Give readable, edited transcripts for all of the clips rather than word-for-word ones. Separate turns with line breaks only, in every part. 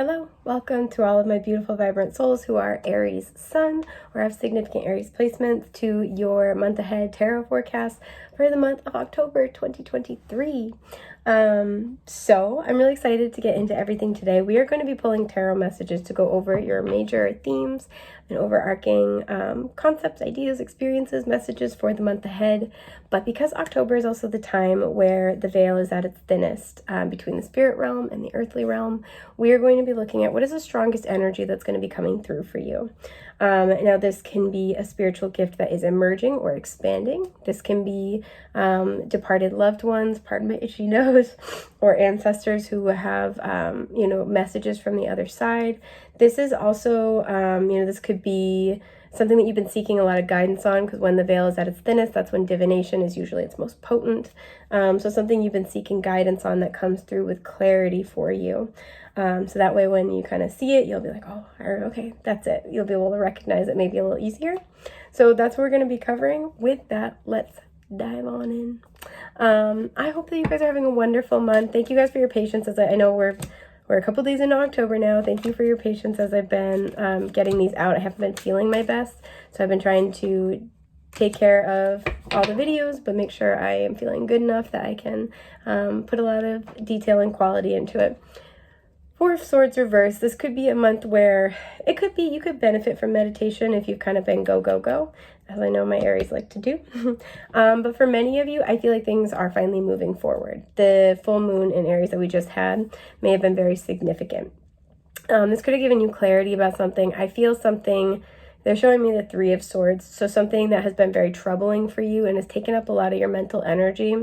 Hello, welcome to all of my beautiful, vibrant souls who are Aries Sun or have significant Aries placements to your month ahead tarot forecast for the month of October 2023. So I'm really excited to get into everything today. We are going to be pulling tarot messages to go over your major themes and overarching concepts, ideas, experiences, messages for the month ahead. But because October is also the time where the veil is at its thinnest between the spirit realm and the earthly realm, we are going to be looking at what is the strongest energy that's going to be coming through for you. Now, this can be a spiritual gift that is emerging or expanding. This can be departed loved ones, pardon my itchy nose, or ancestors who have, messages from the other side. This is also, this could be something that you've been seeking a lot of guidance on, because when the veil is at its thinnest, that's when divination is usually its most potent. So something you've been seeking guidance on that comes through with clarity for you. So that way when you kind of see it, you'll be like, oh, okay, that's it. You'll be able to recognize it maybe a little easier. So that's what we're going to be covering. With that, let's dive on in. I hope that you guys are having a wonderful month. Thank you guys for your patience, as I know we're a couple days into October now. Thank you for your patience as I've been getting these out. I haven't been feeling my best, so I've been trying to take care of all the videos, but make sure I am feeling good enough that I can put a lot of detail and quality into it. Four of Swords reversed. This could be a month where you could benefit from meditation if you've kind of been go, go, go, as I know my Aries like to do. But for many of you, I feel like things are finally moving forward. The full moon in Aries that we just had may have been very significant. This could have given you clarity about something. I feel something, they're showing me the Three of Swords, so something that has been very troubling for you and has taken up a lot of your mental energy.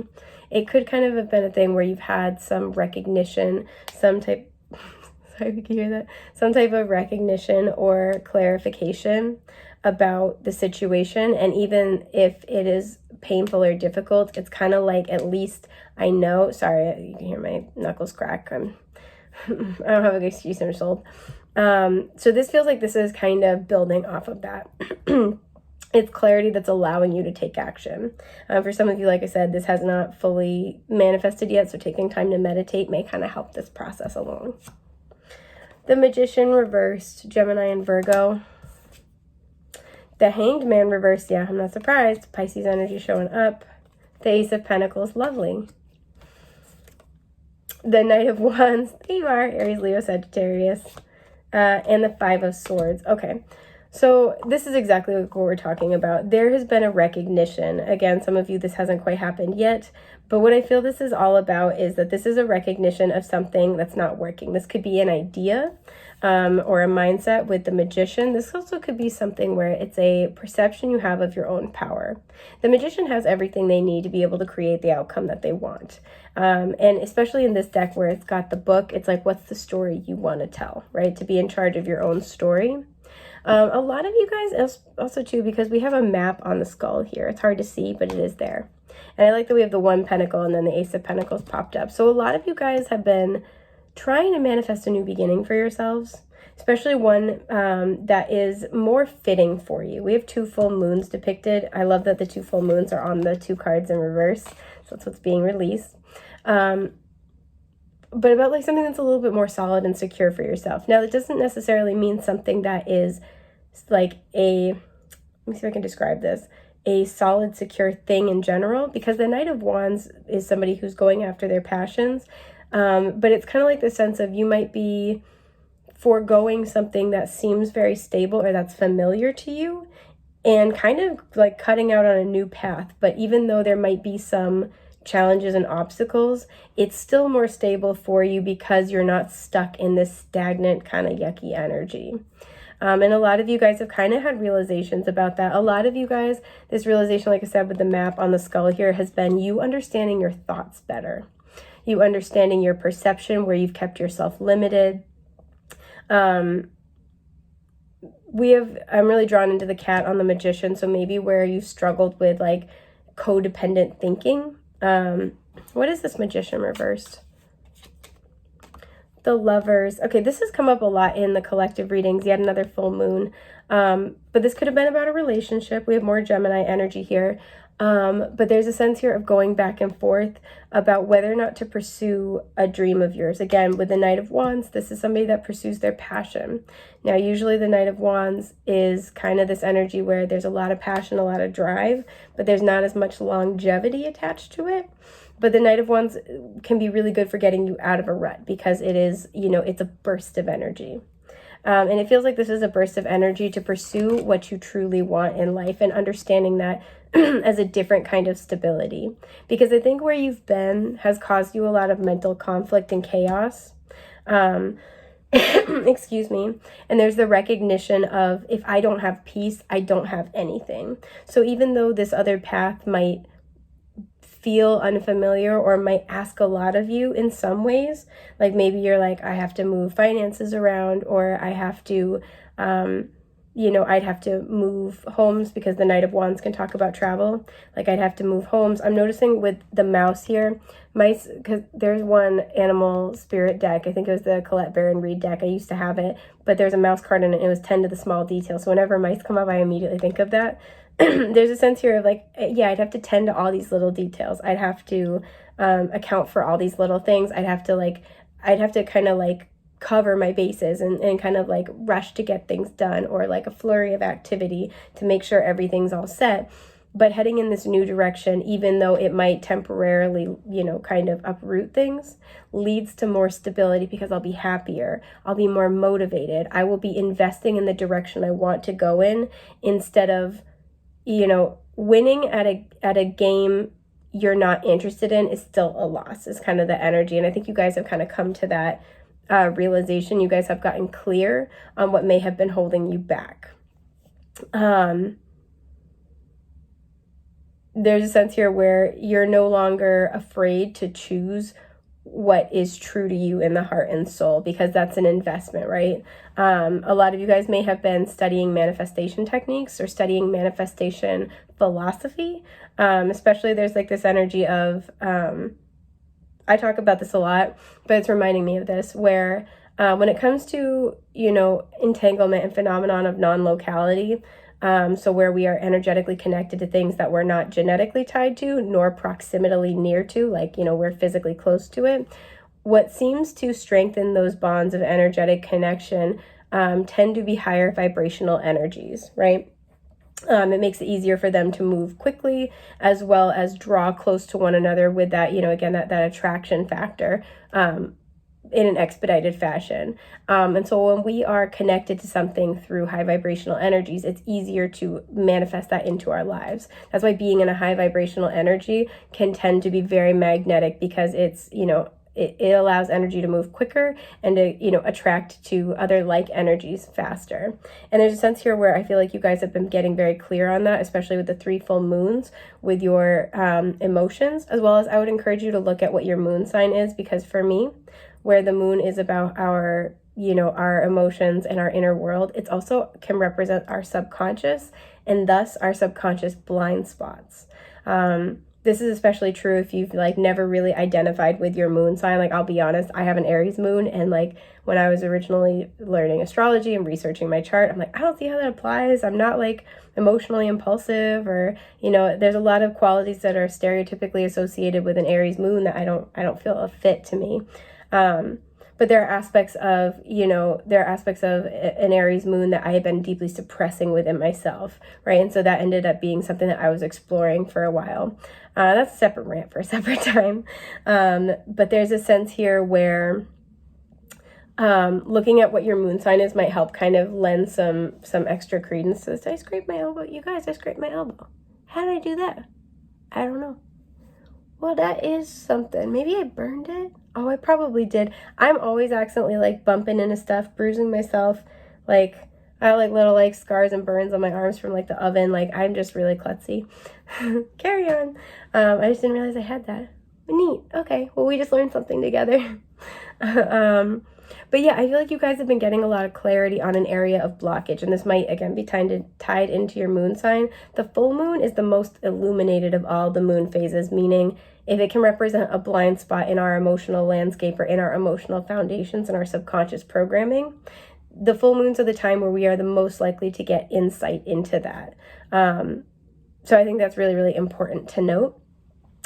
It could kind of have been a thing where you've had some recognition, some type of recognition or clarification about the situation. And even if it is painful or difficult, it's kind of like, at least I know, sorry, you can hear my knuckles crack. I don't have an excuse, I'm sold. So this feels like this is kind of building off of that. It's clarity that's allowing you to take action. For some of you, like I said, this has not fully manifested yet, so taking time to meditate may kind of help this process along. The Magician reversed, Gemini and Virgo. The Hanged Man reversed, yeah, I'm not surprised. Pisces energy showing up. The Ace of Pentacles, lovely. The Knight of Wands, there you are, Aries, Leo, Sagittarius. And the Five of Swords. Okay, so this is exactly what we're talking about. There has been a recognition. Again, some of you, this hasn't quite happened yet, but what I feel this is all about is that this is a recognition of something that's not working. This could be an idea or a mindset with the Magician. This also could be something where it's a perception you have of your own power. The Magician has everything they need to be able to create the outcome that they want. And especially in this deck where it's got the book, it's like, what's the story you want to tell, right? To be in charge of your own story. A lot of you guys also too, because we have a map on the skull here. It's hard to see, but it is there. And I like that we have the One Pentacle and then the Ace of Pentacles popped up. So a lot of you guys have been trying to manifest a new beginning for yourselves, especially one that is more fitting for you. We have two full moons depicted. I love that the two full moons are on the two cards in reverse. So that's what's being released. But about like something that's a little bit more solid and secure for yourself. Now, that doesn't necessarily mean something that is like let me see if I can describe this, a solid, secure thing in general, because the Knight of Wands is somebody who's going after their passions. But it's kind of like the sense of you might be foregoing something that seems very stable or that's familiar to you and kind of like cutting out on a new path. But even though there might be some challenges and obstacles, it's still more stable for you because you're not stuck in this stagnant kind of yucky energy. And a lot of you guys have kind of had realizations about that. A lot of you guys, this realization, like I said, with the map on the skull here, has been you understanding your thoughts better. You understanding your perception where you've kept yourself limited. I'm really drawn into the cat on the Magician. So maybe where you struggled with like codependent thinking. What is this Magician reversed? The Lovers. Okay, this has come up a lot in the collective readings. Yet another full moon. But this could have been about a relationship. We have more Gemini energy here. But there's a sense here of going back and forth about whether or not to pursue a dream of yours. Again, with the Knight of Wands, this is somebody that pursues their passion. Now, usually the Knight of Wands is kind of this energy where there's a lot of passion, a lot of drive, but there's not as much longevity attached to it. But the Knight of Wands can be really good for getting you out of a rut because it is, it's a burst of energy. And it feels like this is a burst of energy to pursue what you truly want in life and understanding that as a different kind of stability. Because I think where you've been has caused you a lot of mental conflict and chaos. Excuse me. And there's the recognition of, if I don't have peace, I don't have anything. So even though this other path might feel unfamiliar or might ask a lot of you in some ways, like maybe you're like, I have to move finances around, or I have to, I'd have to move homes, because the Knight of Wands can talk about travel. Like I'd have to move homes. I'm noticing with the mouse here, mice, because there's one animal spirit deck. I think it was the Colette Baron Reed deck. I used to have it, but there's a mouse card in it. It was 10 to the small detail. So whenever mice come up, I immediately think of that. There's a sense here of like, yeah, I'd have to tend to all these little details. I'd have to account for all these little things. I'd have to kind of like cover my bases and kind of like rush to get things done, or like a flurry of activity to make sure everything's all set. But heading in this new direction, even though it might temporarily, kind of uproot things, leads to more stability, because I'll be happier. I'll be more motivated. I will be investing in the direction I want to go in, instead of, winning at a game you're not interested in is still a loss, is kind of the energy. And I think you guys have kind of come to that realization. You guys have gotten clear on what may have been holding you back. There's a sense here where you're no longer afraid to choose what is true to you in the heart and soul, because that's an investment, right? A lot of you guys may have been studying manifestation techniques or studying manifestation philosophy. Especially there's like this energy of, I talk about this a lot, but it's reminding me of this, where when it comes to, entanglement and phenomenon of non-locality, so where we are energetically connected to things that we're not genetically tied to, nor proximately near to, like, we're physically close to it. What seems to strengthen those bonds of energetic connection tend to be higher vibrational energies, right? It makes it easier for them to move quickly, as well as draw close to one another with that, again, that attraction factor. In an expedited fashion. And so when we are connected to something through high vibrational energies, it's easier to manifest that into our lives. That's why being in a high vibrational energy can tend to be very magnetic, because it's, it allows energy to move quicker and to, attract to other like energies faster. And there's a sense here where I feel like you guys have been getting very clear on that, especially with the 3 full moons with your emotions, as well as I would encourage you to look at what your moon sign is, because for me, where the moon is about our, our emotions and our inner world, it's also can represent our subconscious, and thus our subconscious blind spots. This is especially true if you've like never really identified with your moon sign. Like, I'll be honest, I have an Aries moon, and like when I was originally learning astrology and researching my chart, I'm like, I don't see how that applies. I'm not like emotionally impulsive, or there's a lot of qualities that are stereotypically associated with an Aries moon that I don't feel a fit to me. But there are aspects of, an Aries moon that I had been deeply suppressing within myself, right? And so that ended up being something that I was exploring for a while. That's a separate rant for a separate time. But there's a sense here where looking at what your moon sign is might help kind of lend some extra credence to this. Did I scrape my elbow? You guys, I scraped my elbow. How did I do that? I don't know. Well, that is something. Maybe I burned it. Oh, I probably did. I'm always accidentally like bumping into stuff, bruising myself. Like, I have like little like scars and burns on my arms from like the oven. Like, I'm just really klutzy. Carry on. I just didn't realize I had that. Neat. Okay. Well, we just learned something together. But yeah, I feel like you guys have been getting a lot of clarity on an area of blockage, and this might again be tied into your moon sign. The full moon is the most illuminated of all the moon phases, meaning if it can represent a blind spot in our emotional landscape or in our emotional foundations and our subconscious programming, the full moons are the time where we are the most likely to get insight into that. So I think that's really, really important to note.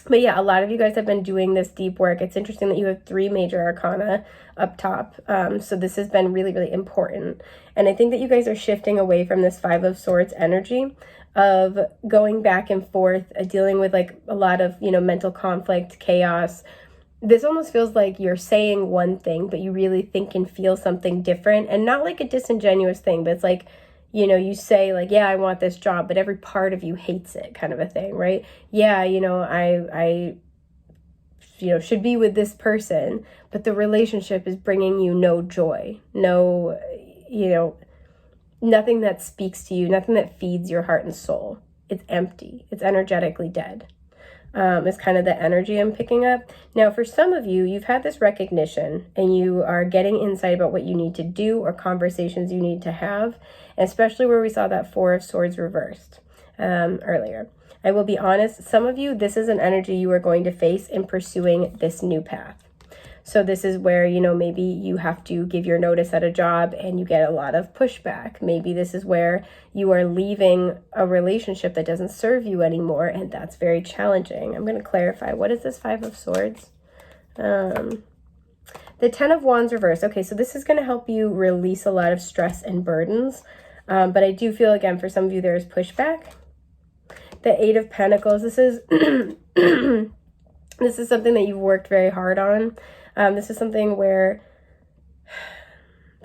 But yeah, a lot of you guys have been doing this deep work. It's interesting that you have 3 major arcana up top. So this has been really, really important. And I think that you guys are shifting away from this 5 of Swords energy of going back and forth, dealing with like a lot of, you know, mental conflict, chaos. This almost feels like you're saying one thing, but you really think and feel something different, and not like a disingenuous thing, but it's like, you know, you say like, yeah, I want this job, but every part of you hates it, kind of a thing, right? Yeah, you know, I you know, should be with this person, but the relationship is bringing you no joy, no, you know, nothing that speaks to you, nothing that feeds your heart and soul. It's empty. It's energetically dead. Is kind of the energy I'm picking up. Now, for some of you, you've had this recognition and you are getting insight about what you need to do or conversations you need to have, especially where we saw that 4 of Swords reversed earlier. I will be honest, some of you, this is an energy you are going to face in pursuing this new path. So this is where, you know, maybe you have to give your notice at a job and you get a lot of pushback. Maybe this is where you are leaving a relationship that doesn't serve you anymore, and that's very challenging. I'm going to clarify. What is this 5 of Swords? The 10 of Wands reversed. Okay, so this is going to help you release a lot of stress and burdens. But I do feel, again, for some of you, there is pushback. The 8 of Pentacles. This is this is something that you've worked very hard on. This is something where,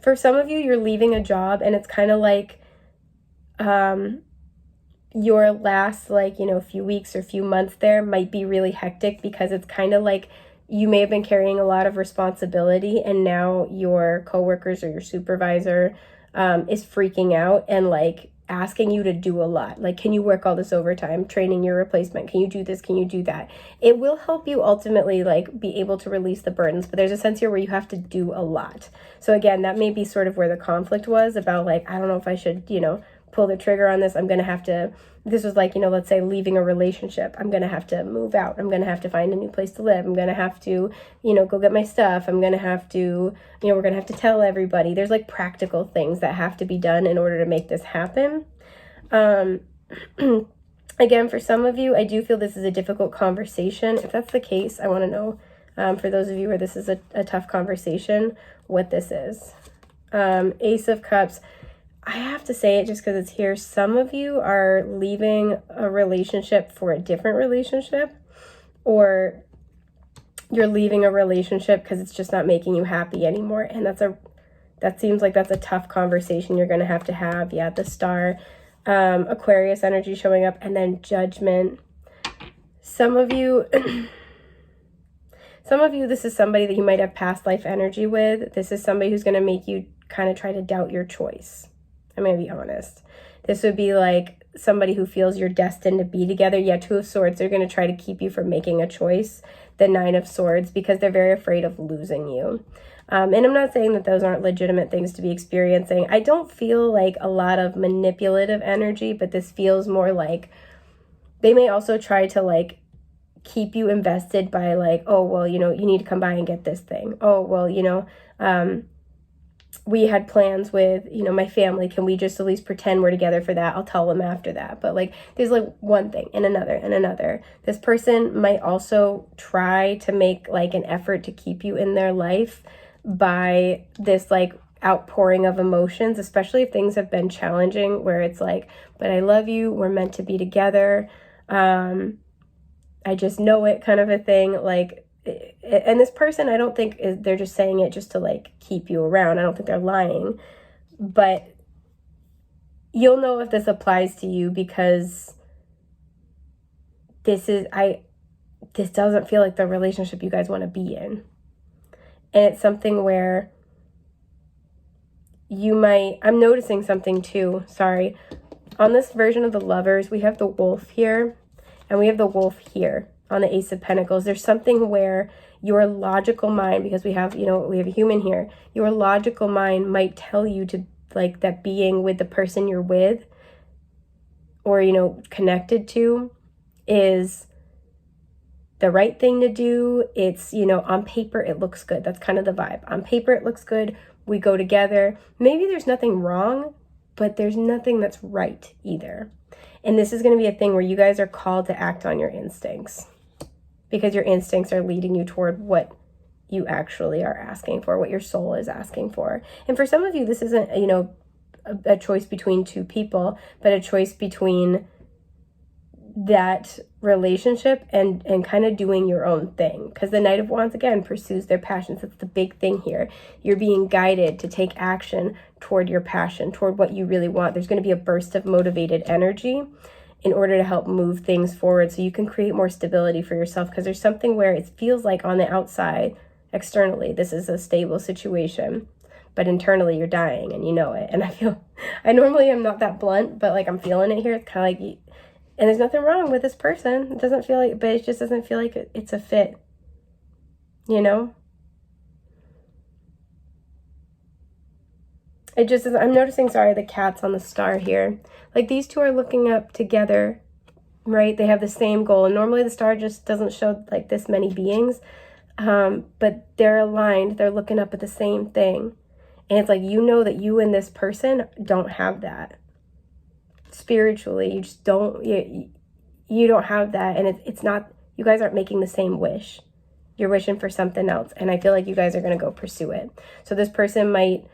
for some of you, you're leaving a job and it's kind of like your last, like, you know, few weeks or few months there might be really hectic, because it's kind of like you may have been carrying a lot of responsibility and now your coworkers or your supervisor is freaking out and like asking you to do a lot. Like, can you work all this overtime, training your replacement? Can you do this? Can you do that? It will help you ultimately like be able to release the burdens, but there's a sense here where you have to do a lot. So again, that may be sort of where the conflict was about, like, I don't know if I should, you know, pull the trigger on this. I'm going to have to, this was like, you know, let's say leaving a relationship. I'm going to have to move out. I'm going to have to find a new place to live. I'm going to have to, you know, go get my stuff. I'm going to have to, you know, we're going to have to tell everybody. There's like practical things that have to be done in order to make this happen. Again, for some of you, I do feel this is a difficult conversation. If that's the case, I want to know, for those of you where this is a tough conversation, what this is. Ace of Cups. I have to say it just because it's here. Some of you are leaving a relationship for a different relationship, or you're leaving a relationship because it's just not making you happy anymore. And that seems like that's a tough conversation you're going to have. Yeah, the Star, Aquarius energy showing up, and then Judgment. Some of you, this is somebody that you might have past life energy with. This is somebody who's going to make you kind of try to doubt your choice. I'm going to be honest. This would be like somebody who feels you're destined to be together. Yeah, 2 of Swords. They're going to try to keep you from making a choice. The 9 of Swords, because they're very afraid of losing you. And I'm not saying that those aren't legitimate things to be experiencing. I don't feel like a lot of manipulative energy, but this feels more like they may also try to like keep you invested by like, oh, well, you know, you need to come by and get this thing. Oh, well, you know, we had plans with, you know, my family. Can we just at least pretend we're together for that? I'll tell them after that. But like, there's like one thing and another and another. This person might also try to make like an effort to keep you in their life by this like outpouring of emotions, especially if things have been challenging, where it's like, but I love you, we're meant to be together, I just know it, kind of a thing. Like, and this person, I don't think they're just saying it just to like keep you around. I don't think they're lying, but you'll know if this applies to you, because this doesn't feel like the relationship you guys want to be in. And it's something where I'm noticing something too, sorry. On this version of the Lovers, we have the Wolf here, and we have the Wolf here on the Ace of Pentacles. There's something where your logical mind, because we have a human here, your logical mind might tell you to like that being with the person you're with or, you know, connected to is the right thing to do. It's, you know, on paper, it looks good. That's kind of the vibe. On paper, it looks good. We go together. Maybe there's nothing wrong but there's nothing that's right either. And this is going to be a thing where you guys are called to act on your instincts, because your instincts are leading you toward what you actually are asking for, what your soul is asking for. And for some of you, this isn't, a choice between two people, but a choice between that relationship and kind of doing your own thing. Because the Knight of Wands, again, pursues their passions. That's the big thing here. You're being guided to take action toward your passion, toward what you really want. There's going to be a burst of motivated energy in order to help move things forward so you can create more stability for yourself, because there's something where it feels like on the outside, externally, this is a stable situation, but internally you're dying and you know it. And I normally am not that blunt, but like I'm feeling it here. It's kind of like, and there's nothing wrong with this person. It doesn't feel like, but it just doesn't feel like it's a fit, It just is. I'm noticing, the cats on the star here. Like these two are looking up together, right? They have the same goal. And normally the star just doesn't show like this many beings, but they're aligned. They're looking up at the same thing. And it's like, that you and this person don't have that. Spiritually, you just don't, you don't have that. And it's not, you guys aren't making the same wish. You're wishing for something else. And I feel like you guys are going to go pursue it. So this person might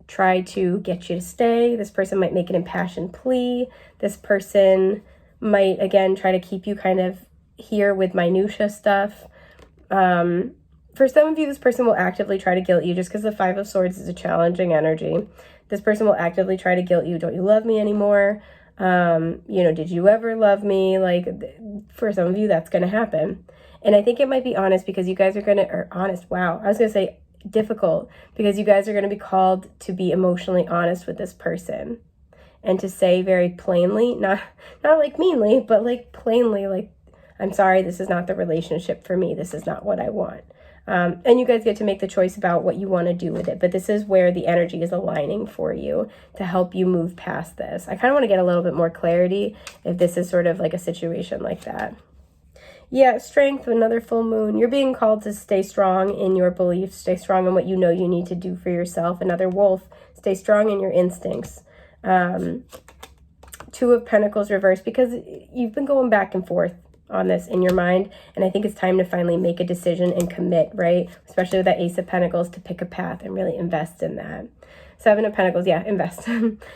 try to get you to stay. This person might make an impassioned plea. This person might, again, try to keep you kind of here with minutia stuff. For some of you, this person will actively try to guilt you, just because the Five of Swords is a challenging energy. This person will actively try to guilt you. Don't you love me anymore? Did you ever love me? Like, for some of you, that's going to happen. And I think it might be honest, because you guys are going to, or honest, wow. I was going to say difficult, because you guys are going to be called to be emotionally honest with this person. And to say very plainly, not like meanly, but like plainly, like, I'm sorry, this is not the relationship for me. This is not what I want. And you guys get to make the choice about what you want to do with it. But this is where the energy is aligning for you to help you move past this. I kind of want to get a little bit more clarity if this is sort of like a situation like that. Yeah, strength, another full moon. You're being called to stay strong in your beliefs, stay strong in what you know you need to do for yourself. Another wolf, stay strong in your instincts. Two of Pentacles reversed, because you've been going back and forth on this in your mind, and I think it's time to finally make a decision and commit, right? Especially with that Ace of Pentacles, to pick a path and really invest in that. Seven of Pentacles, yeah, invest.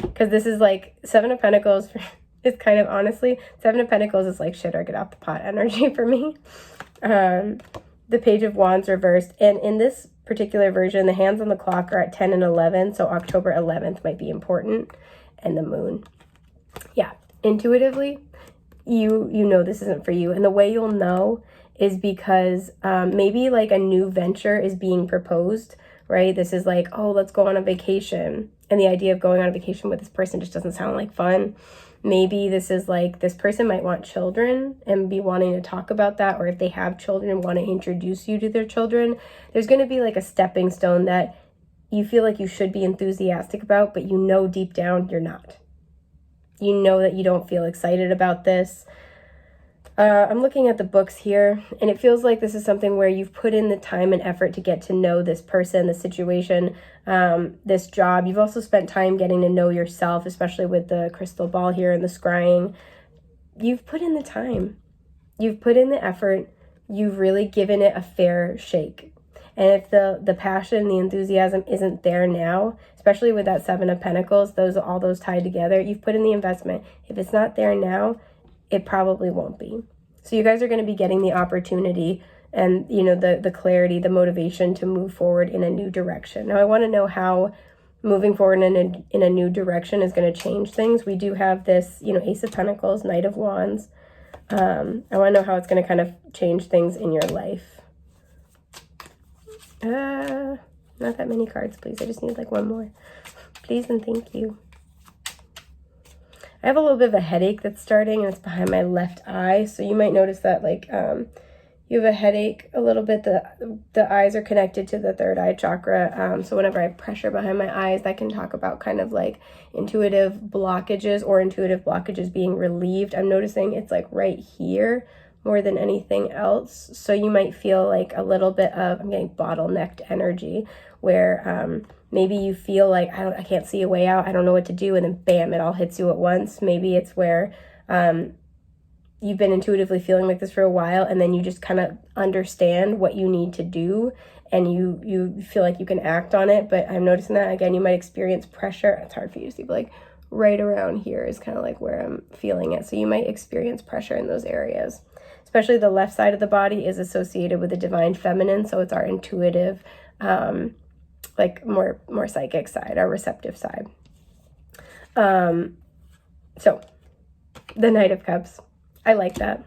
Because this is like, Seven of Pentacles is kind of, honestly, Seven of Pentacles is like shit or get out the pot energy for me. The Page of Wands reversed, and in this particular version, the hands on the clock are at 10 and 11, so October 11th might be important, and the moon. Yeah, intuitively, you know this isn't for you. And the way you'll know is because maybe like a new venture is being proposed, right? This is like, oh, let's go on a vacation. And the idea of going on a vacation with this person just doesn't sound like fun. Maybe this is like, this person might want children and be wanting to talk about that. Or if they have children and want to introduce you to their children, there's going to be like a stepping stone that you feel like you should be enthusiastic about, but you know deep down you're not. You know that you don't feel excited about this. I'm looking at the books here, and it feels like this is something where you've put in the time and effort to get to know this person, the situation, this job. You've also spent time getting to know yourself, especially with the crystal ball here and the scrying. You've put in the time. You've put in the effort. You've really given it a fair shake. And if the passion, the enthusiasm isn't there now, especially with that Seven of Pentacles, all those tied together, you've put in the investment. If it's not there now, it probably won't be. So you guys are going to be getting the opportunity and, the clarity, the motivation to move forward in a new direction. Now, I want to know how moving forward in a new direction is going to change things. We do have this, Ace of Pentacles, Knight of Wands. I want to know how it's going to kind of change things in your life. Not that many cards, please. I just need like one more. Please and thank you. I have a little bit of a headache that's starting, and it's behind my left eye. So you might notice that like you have a headache a little bit. The eyes are connected to the third eye chakra. So whenever I pressure behind my eyes, that can talk about kind of like intuitive blockages or intuitive blockages being relieved. I'm noticing it's like right here more than anything else. So you might feel like a little bit of, I'm getting bottlenecked energy, where maybe you feel like, I can't see a way out, I don't know what to do, and then bam, it all hits you at once. Maybe it's where you've been intuitively feeling like this for a while, and then you just kind of understand what you need to do, and you feel like you can act on it. But I'm noticing that, again, you might experience pressure. It's hard for you to see, but like right around here is kind of like where I'm feeling it. So you might experience pressure in those areas. Especially the left side of the body is associated with the divine feminine, so it's our intuitive, like more psychic side, our receptive side. So the Knight of Cups, I like that.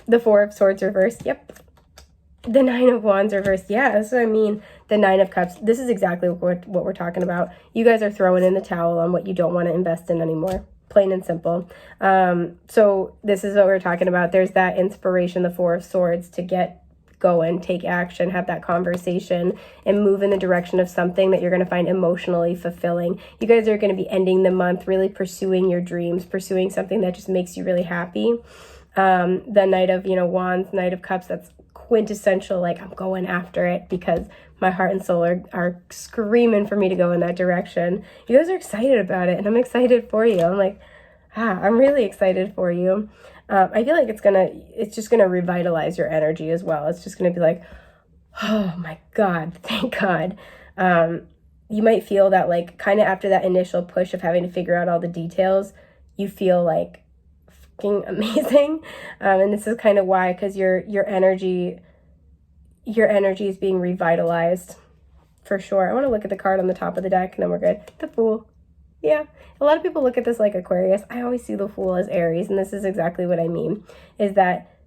The Four of Swords reversed, yep. The Nine of Wands reversed, yeah, that's what I mean. The Nine of Cups, this is exactly what we're talking about. You guys are throwing in the towel on what you don't want to invest in anymore. Plain and simple. So this is what we're talking about. There's that inspiration, the Four of Swords, to get going, take action, have that conversation, and move in the direction of something that you're going to find emotionally fulfilling. You guys are going to be ending the month really pursuing your dreams, pursuing something that just makes you really happy. The Knight of, Wands, Knight of Cups, that's quintessential, like I'm going after it because my heart and soul are screaming for me to go in that direction. You guys are excited about it, and I'm excited for you. I'm like, I'm really excited for you. I feel like it's just gonna revitalize your energy as well. It's just gonna be like, oh my God, thank God. You might feel that, like, kind of after that initial push of having to figure out all the details, you feel like fucking amazing. And this is kind of why, because your energy is being revitalized for sure. I want to look at the card on the top of the deck, and then we're good. The Fool. Yeah, a lot of people look at this like Aquarius. I always see the Fool as Aries, and this is exactly what I mean, is that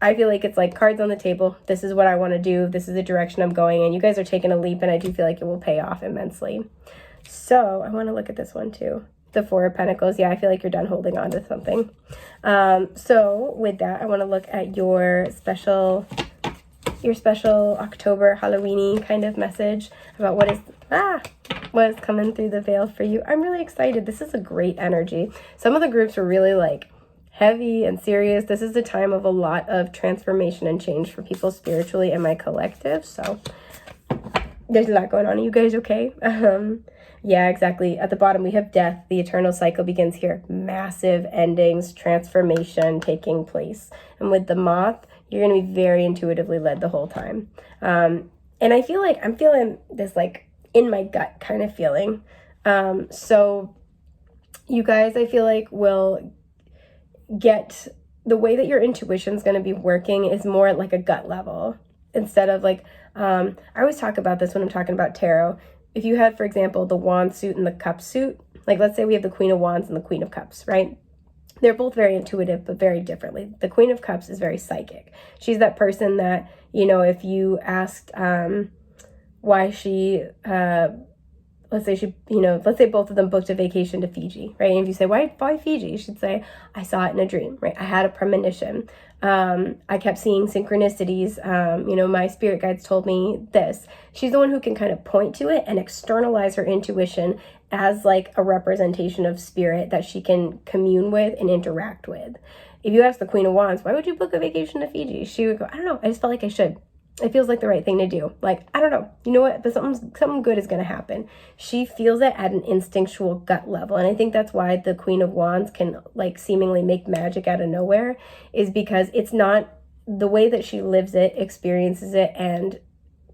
I feel like it's like cards on the table. This is what I want to do. This is the direction I'm going in. You guys are taking a leap, and I do feel like it will pay off immensely. So I want to look at this one too. The Four of Pentacles. Yeah, I feel like you're done holding on to something. So with that, I want to look at your special October Halloween-y kind of message about what is coming through the veil for you. I'm really excited. This is a great energy. Some of the groups were really like heavy and serious. This is a time of a lot of transformation and change for people spiritually in my collective. So there's a lot going on. Are you guys okay? Yeah, exactly. At the bottom, we have death. The eternal cycle begins here. Massive endings, transformation taking place. And with the moth, you're going to be very intuitively led the whole time. And I feel like I'm feeling this like in my gut kind of feeling. So you guys, I feel like, will get the way that your intuition is going to be working is more at like a gut level instead of like, I always talk about this when I'm talking about tarot. If you had, for example, the Wand suit and the Cup suit, like let's say we have the Queen of Wands and the Queen of Cups, right? They're both very intuitive, but very differently. The Queen of Cups is very psychic. She's that person that, if you asked why she, let's say both of them booked a vacation to Fiji, right? And if you say, why Fiji? She'd say, I saw it in a dream, right? I had a premonition. I kept seeing synchronicities. My spirit guides told me this. She's the one who can kind of point to it and externalize her intuition as like a representation of spirit that she can commune with and interact with. If you ask the Queen of Wands, why would you book a vacation to Fiji? She would go, I don't know. I just felt like I should. It feels like the right thing to do. Like, I don't know. You know what? But something good is going to happen. She feels it at an instinctual gut level. And I think that's why the Queen of Wands can like seemingly make magic out of nowhere, is because it's not the way that she lives it, experiences it, and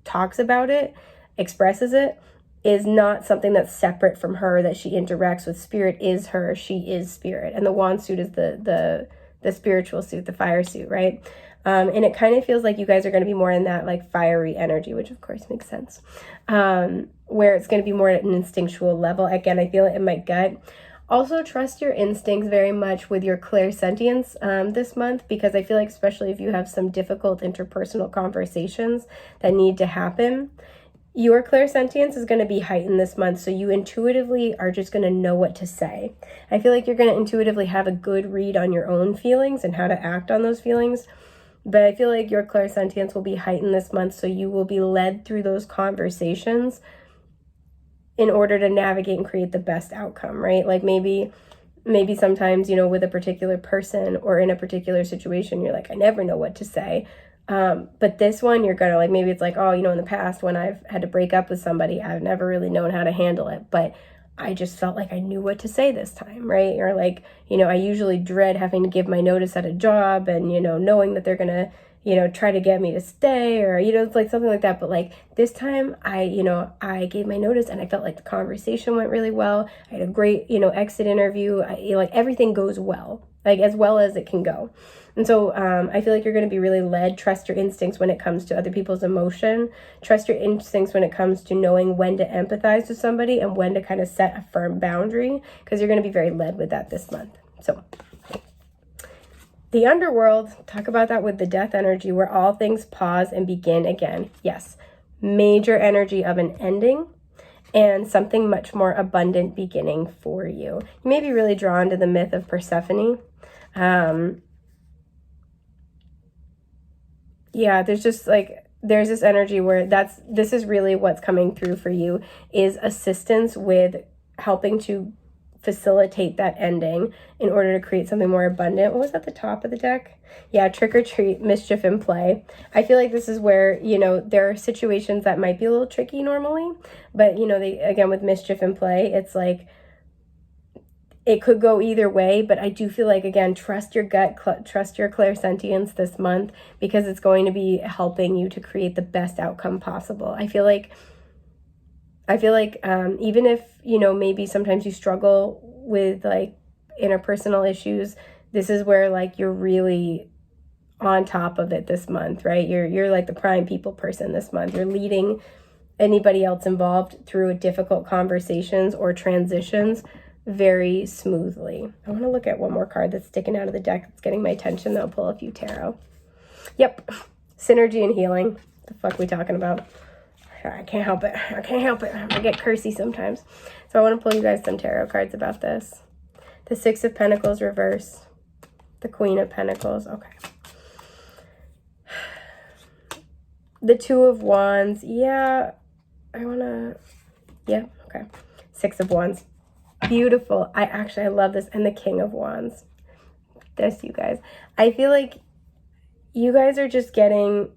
talks about it, expresses it, is not something that's separate from her, that she interacts with. Spirit is her. She is spirit. And the Wand suit is the spiritual suit, the fire suit, right? And it kind of feels like you guys are going to be more in that like fiery energy, which of course makes sense, where it's going to be more at an instinctual level. Again, I feel it in my gut. Also, trust your instincts very much with your clairsentience this month, because I feel like especially if you have some difficult interpersonal conversations that need to happen, your clairsentience is going to be heightened this month, so you intuitively are just going to know what to say. I feel like you're going to intuitively have a good read on your own feelings and how to act on those feelings. But I feel like your clairsentience will be heightened this month, so you will be led through those conversations in order to navigate and create the best outcome, right? Like maybe maybe sometimes, with a particular person or in a particular situation, you're like, I never know what to say. But this one, you're gonna maybe it's like, oh, in the past when I've had to break up with somebody, I've never really known how to handle it, but I just felt like I knew what to say this time, right? Or I usually dread having to give my notice at a job and, knowing that they're gonna, try to get me to stay, or, it's like something like that. But this time I gave my notice and I felt like the conversation went really well. I had a great, exit interview. Everything goes well, as well as it can go. And so I feel like you're going to be really led. Trust your instincts when it comes to other people's emotion. Trust your instincts when it comes to knowing when to empathize with somebody and when to kind of set a firm boundary, because you're going to be very led with that this month. So the underworld, talk about that with the death energy, where all things pause and begin again. Yes, major energy of an ending and something much more abundant beginning for you. You may be really drawn to the myth of Persephone. Yeah, there's this energy where this is really what's coming through for you, is assistance with helping to facilitate that ending in order to create something more abundant. What was at the top of the deck? Yeah, trick or treat, mischief in play. I feel like this is where, there are situations that might be a little tricky normally, but, again, with mischief in play, it's like, it could go either way, but I do feel like, again, trust your gut, trust your clairsentience this month, because it's going to be helping you to create the best outcome possible. I feel like even if, maybe sometimes you struggle with interpersonal issues, this is where you're really on top of it this month, right? You're like the prime people person this month. You're leading anybody else involved through difficult conversations or transitions very smoothly. I want to look at one more card that's sticking out of the deck that's getting my attention. I'll pull a few tarot. Yep, synergy and healing. What the fuck are we talking about? I can't help it. I get cursy sometimes. So I want to pull you guys some tarot cards about this. The Six of Pentacles reverse. The Queen of Pentacles. Okay. The Two of Wands. Yeah. Okay. Six of Wands. Beautiful. I love this. And the King of Wands. This, you guys. I feel like you guys are just getting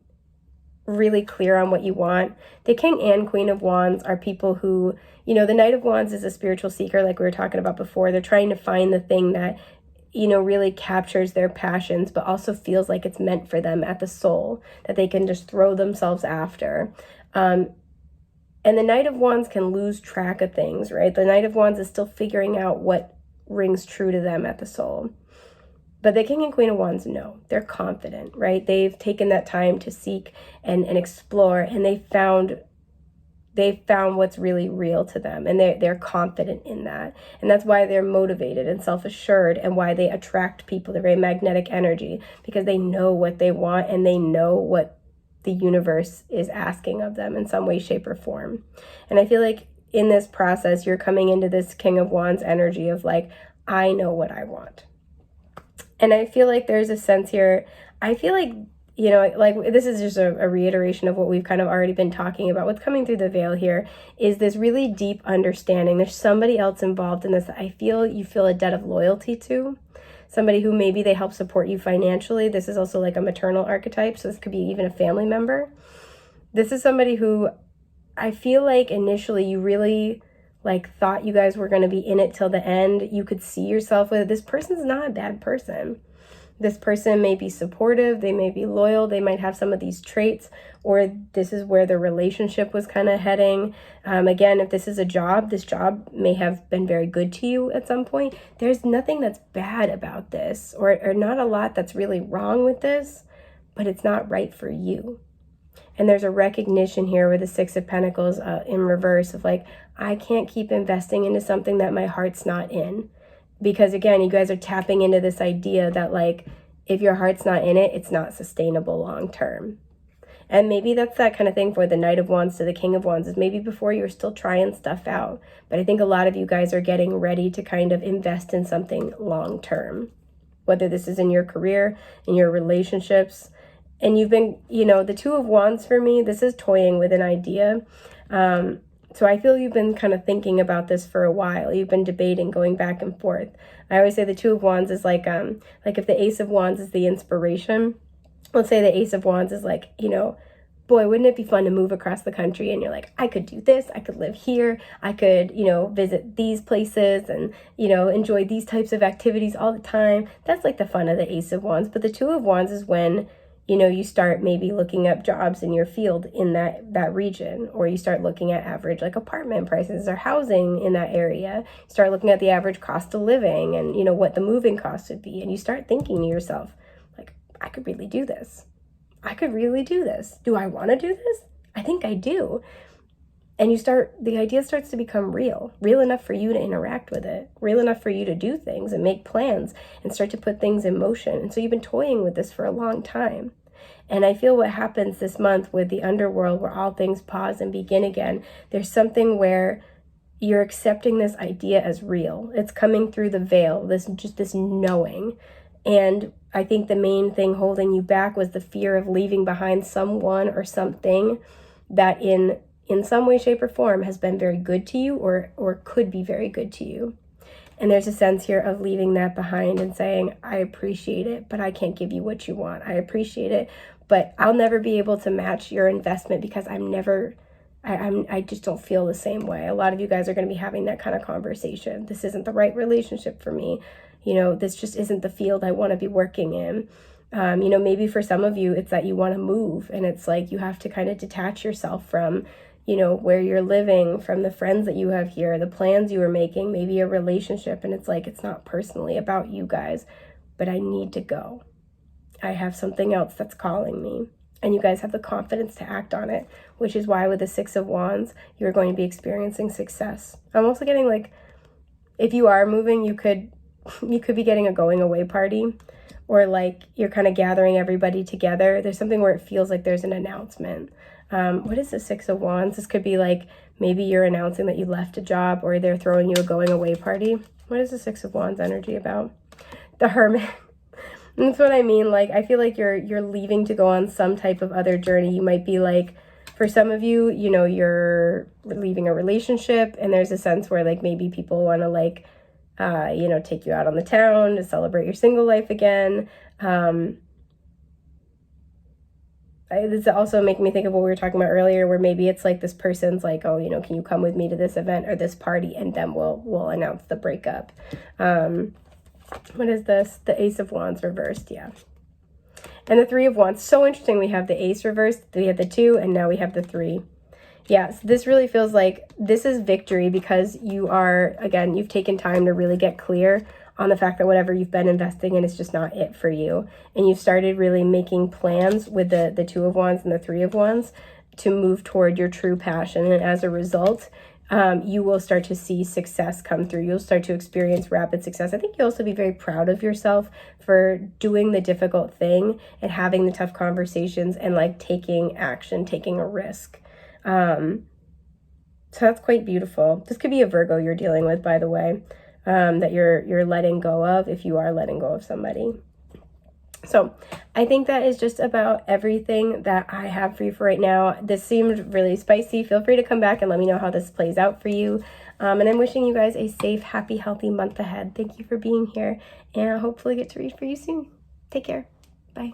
really clear on what you want. The King and Queen of Wands are people who, the Knight of Wands is a spiritual seeker, like we were talking about before. They're trying to find the thing that, really captures their passions, but also feels like it's meant for them at the soul, that they can just throw themselves after. And the Knight of Wands can lose track of things, right? The Knight of Wands is still figuring out what rings true to them at the soul. But the King and Queen of Wands, no, they're confident, right? They've taken that time to seek and explore, and they found what's really real to them, and they're confident in that. And that's why they're motivated and self-assured, and why they attract people. They're very magnetic energy, because they know what they want and they know what the universe is asking of them in some way, shape, or form. And I feel like in this process, you're coming into this King of Wands energy of I know what I want. And I feel like there's a sense here, I feel like, this is just a reiteration of what we've kind of already been talking about. What's coming through the veil here is this really deep understanding. There's somebody else involved in this that you feel a debt of loyalty to. Somebody who maybe they help support you financially. This is also a maternal archetype, so this could be even a family member. This is somebody who I feel like initially you really thought you guys were going to be in it till the end. You could see yourself with it. This person's not a bad person. This person may be supportive, they may be loyal, they might have some of these traits, or this is where the relationship was kind of heading. Again, if this is a job, this job may have been very good to you at some point. There's nothing that's bad about this, or not a lot that's really wrong with this, but it's not right for you. And there's a recognition here with the Six of Pentacles in reverse of I can't keep investing into something that my heart's not in. Because again, you guys are tapping into this idea that if your heart's not in it, it's not sustainable long term. And maybe that's that kind of thing for the Knight of Wands to the King of Wands, is maybe before you're still trying stuff out. But I think a lot of you guys are getting ready to kind of invest in something long term. Whether this is in your career, in your relationships. And you've been, the Two of Wands for me, this is toying with an idea. So I feel you've been kind of thinking about this for a while. You've been debating, going back and forth. I always say the Two of Wands is like if the Ace of Wands is the inspiration, let's say the Ace of Wands is like, boy, wouldn't it be fun to move across the country? And you're like, I could do this, I could live here, I could, visit these places and, enjoy these types of activities all the time. That's like the fun of the Ace of Wands. But the Two of Wands is when, you start maybe looking up jobs in your field in that region, or you start looking at average like apartment prices or housing in that area. You start looking at the average cost of living and, what the moving cost would be. And you start thinking to yourself, like, I could really do this. I could really do this. Do I want to do this? I think I do. And the idea starts to become real enough for you to interact with it, real enough for you to do things and make plans and start to put things in motion. And so you've been toying with this for a long time. And I feel what happens this month with the underworld, where all things pause and begin again, there's something where you're accepting this idea as real. It's coming through the veil, this knowing. And I think the main thing holding you back was the fear of leaving behind someone or something that in some way, shape, or form has been very good to you or could be very good to you. And there's a sense here of leaving that behind and saying, I appreciate it, but I can't give you what you want. I appreciate it, but I'll never be able to match your investment because I just don't feel the same way. A lot of you guys are going to be having that kind of conversation. This isn't the right relationship for me. This just isn't the field I want to be working in. Maybe for some of you, it's that you want to move, and it's like you have to kind of detach yourself from, where you're living, from the friends that you have here, the plans you were making, maybe a relationship. And it's like, it's not personally about you guys, but I need to go. I have something else that's calling me. And you guys have the confidence to act on it, which is why with the Six of Wands, you're going to be experiencing success. I'm also getting like, if you are moving, you could be getting a going away party, or like you're kind of gathering everybody together. There's something where it feels like there's an announcement. What is the Six of Wands? This could be like, maybe you're announcing that you left a job, or they're throwing you a going away party. What is the Six of Wands energy about? The Hermit. That's what I mean. Like, I feel like you're leaving to go on some type of other journey. You might be like, for some of you, you're leaving a relationship, and there's a sense where like maybe people want to like, take you out on the town to celebrate your single life again. This also making me think of what we were talking about earlier, where maybe it's like this person's like, oh, can you come with me to this event or this party, and then we'll announce the breakup. What is this? The Ace of Wands reversed, yeah. And the Three of Wands. So interesting. We have the Ace reversed, we have the 2, and now we have the 3. Yes, this really feels like this is victory, because you've taken time to really get clear on the fact that whatever you've been investing in is just not it for you. And you've started really making plans with the Two of Wands and the Three of Wands to move toward your true passion. And as a result, you will start to see success come through. You'll start to experience rapid success. I think you'll also be very proud of yourself for doing the difficult thing and having the tough conversations and like taking action, taking a risk. So that's quite beautiful. This could be a Virgo you're dealing with, by the way, that you're letting go of, if you are letting go of somebody. So I think that is just about everything that I have for you for right now. This seemed really spicy. Feel free to come back and let me know how this plays out for you. And I'm wishing you guys a safe, happy, healthy month ahead. Thank you for being here, and I'll hopefully get to read for you soon. Take care. Bye.